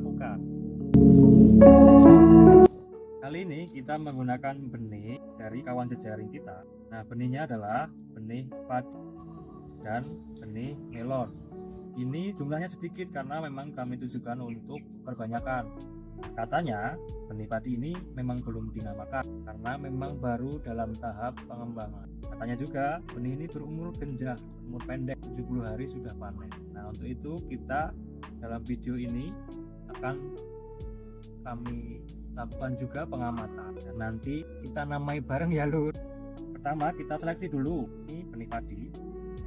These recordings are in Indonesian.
lakukan. Kali ini kita menggunakan benih dari kawan jejaring kita. Nah, benihnya adalah benih padi dan benih melon. Ini jumlahnya sedikit karena memang kami tujukan untuk perbanyakan. Katanya benih padi ini memang belum dinamakan karena memang baru dalam tahap pengembangan. Katanya juga benih ini berumur genjang, umur pendek, 70 hari sudah panen. Nah, untuk itu kita dalam video ini akan kami lakukan juga pengamatan dan nanti kita namai bareng ya Lur. Pertama kita seleksi dulu ini benih padi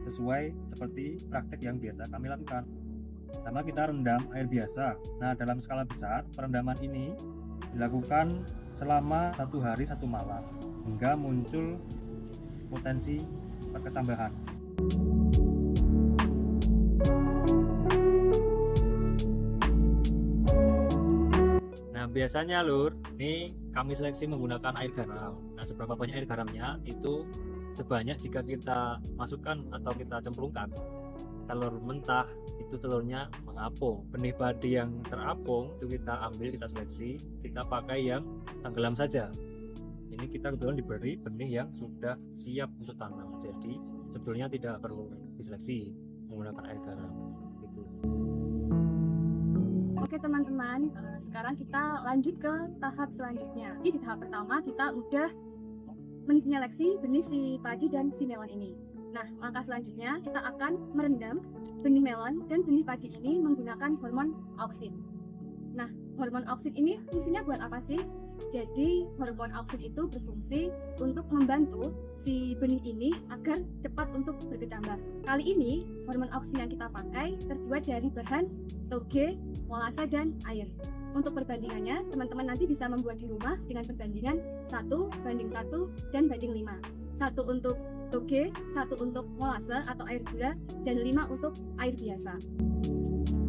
sesuai seperti praktek yang biasa kami lakukan. Pertama kita rendam air biasa. Nah, dalam skala besar perendaman ini dilakukan selama 1 hari 1 malam hingga muncul potensi perketambahan. Nah, biasanya Lur, ini kami seleksi menggunakan air garam. Nah, seberapa banyak air garamnya itu sebanyak jika kita masukkan atau kita cemplungkan telur mentah, itu telurnya mengapung. Benih padi yang terapung itu kita ambil, kita seleksi, kita pakai yang tenggelam saja. Ini kita kebetulan diberi benih yang sudah siap untuk tanam, jadi sebetulnya tidak perlu diseleksi menggunakan air garam gitu. Oke teman-teman, sekarang kita lanjut ke tahap selanjutnya. Di tahap pertama kita udah menyeleksi benih si padi dan si melon ini. Nah, langkah selanjutnya kita akan merendam benih melon dan benih padi ini menggunakan hormon auksin. Nah, hormon auksin ini fungsinya buat apa sih? Jadi, hormon auksin itu berfungsi untuk membantu si benih ini agar cepat untuk berkecambah. Kali ini, hormon auksin yang kita pakai terbuat dari bahan toge, molase, dan air. Untuk perbandingannya, teman-teman nanti bisa membuat di rumah dengan perbandingan 1:1 dan banding 5. 1 untuk toge, 1 untuk molase atau air gula, dan 5 untuk air biasa.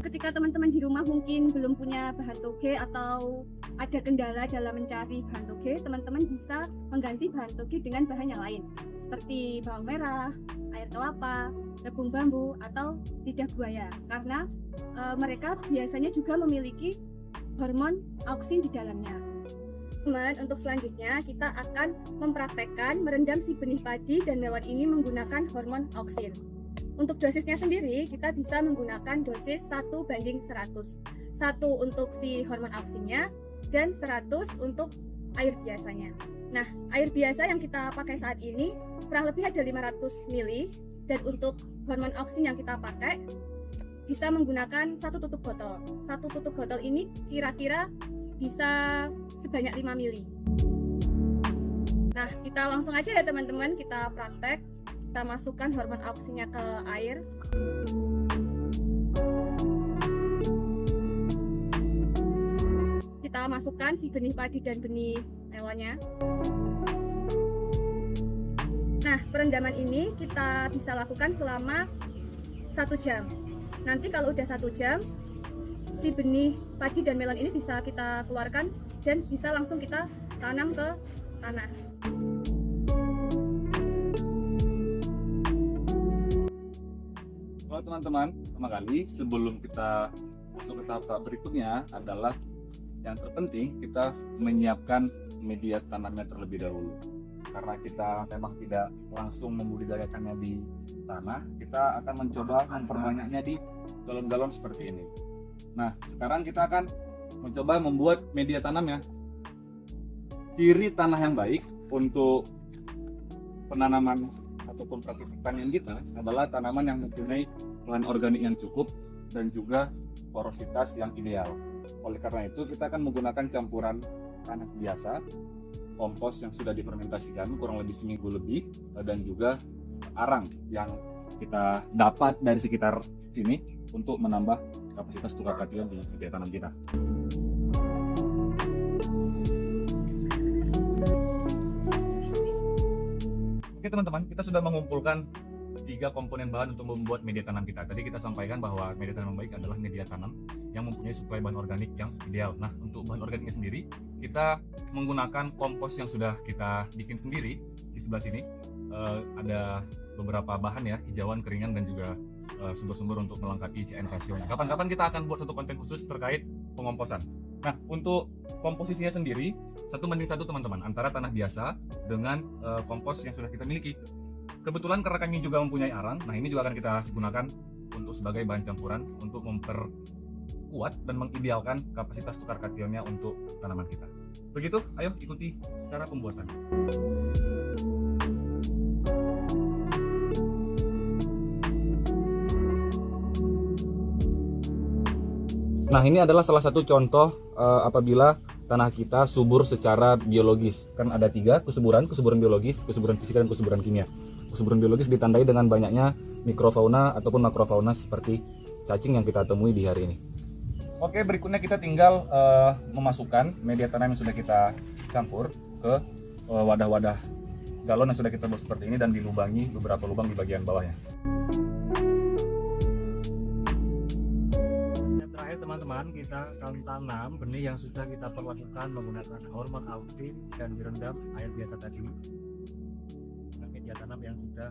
Ketika teman-teman di rumah mungkin belum punya bahan toge atau ada kendala dalam mencari bahan toge, teman-teman bisa mengganti bahan toge dengan bahan yang lain seperti bawang merah, air kelapa, tepung bambu, atau lidah buaya karena mereka biasanya juga memiliki hormon auksin di dalamnya. Teman, untuk selanjutnya kita akan mempraktekkan merendam si benih padi dan melon ini menggunakan hormon auksin. Untuk dosisnya sendiri kita bisa menggunakan dosis 1:100. 1 untuk si hormon auksinnya dan 100 untuk air biasanya. Nah, air biasa yang kita pakai saat ini kurang lebih ada 500 ml dan untuk hormon auksin yang kita pakai bisa menggunakan 1 tutup botol. 1 tutup botol ini kira-kira bisa sebanyak 5 ml. Nah, kita langsung aja ya teman-teman, kita praktek. Kita masukkan hormon auksinnya ke air. Kita masukkan si benih padi dan benih melonnya. Nah, perendaman ini kita bisa lakukan selama 1 jam. Nanti kalau udah 1 jam, si benih padi dan melon ini bisa kita keluarkan dan bisa langsung kita tanam ke tanah. Halo teman-teman, pertama kali sebelum kita masuk ke tahap berikutnya adalah yang terpenting kita menyiapkan media tanamnya terlebih dahulu. Karena kita memang tidak langsung membudidayakannya di tanah, kita akan mencoba memperbanyaknya di galon-galon seperti ini. Nah, sekarang kita akan mencoba membuat media tanamnya. Ciri tanah yang baik untuk penanaman ataupun praktik pertanian kita adalah tanaman yang mempunyai bahan organik yang cukup dan juga porositas yang ideal. Oleh karena itu, kita akan menggunakan campuran tanah biasa, kompos yang sudah difermentasikan kurang lebih seminggu lebih, dan juga arang yang kita dapat dari sekitar sini untuk menambah kapasitas tukar katian di media tanam kita. Oke teman-teman, kita sudah mengumpulkan 3 komponen bahan untuk membuat media tanam kita. Tadi kita sampaikan bahwa media tanam yang baik adalah media tanam yang mempunyai suplai bahan organik yang ideal. Nah, untuk bahan organiknya sendiri, kita menggunakan kompos yang sudah kita bikin sendiri. Di sebelah sini ada beberapa bahan ya, hijauan, keringan, dan juga sumber-sumber untuk melengkapi CN rasionya. Kapan-kapan kita akan buat satu konten khusus terkait pengomposan. Nah, untuk komposisinya sendiri 1:1 teman-teman, antara tanah biasa dengan kompos yang sudah kita miliki. Kebetulan karena kami juga mempunyai arang, nah ini juga akan kita gunakan untuk sebagai bahan campuran untuk memperkuat dan mengidealkan kapasitas tukar kationnya untuk tanaman kita. Begitu, ayo ikuti cara pembuatan. Nah, ini adalah salah satu contoh apabila tanah kita subur secara biologis. Kan ada 3 kesuburan biologis, kesuburan fisika, dan kesuburan kimia. Kesuburan biologis ditandai dengan banyaknya mikrofauna ataupun makrofauna seperti cacing yang kita temui di hari ini. Oke, berikutnya kita tinggal memasukkan media tanam yang sudah kita campur ke wadah-wadah galon yang sudah kita buat seperti ini dan dilubangi beberapa lubang di bagian bawahnya. Teman-teman, kita akan tanam benih yang sudah kita perlakukan menggunakan hormon auxin dan direndam air biasa tadi. Media tanam yang sudah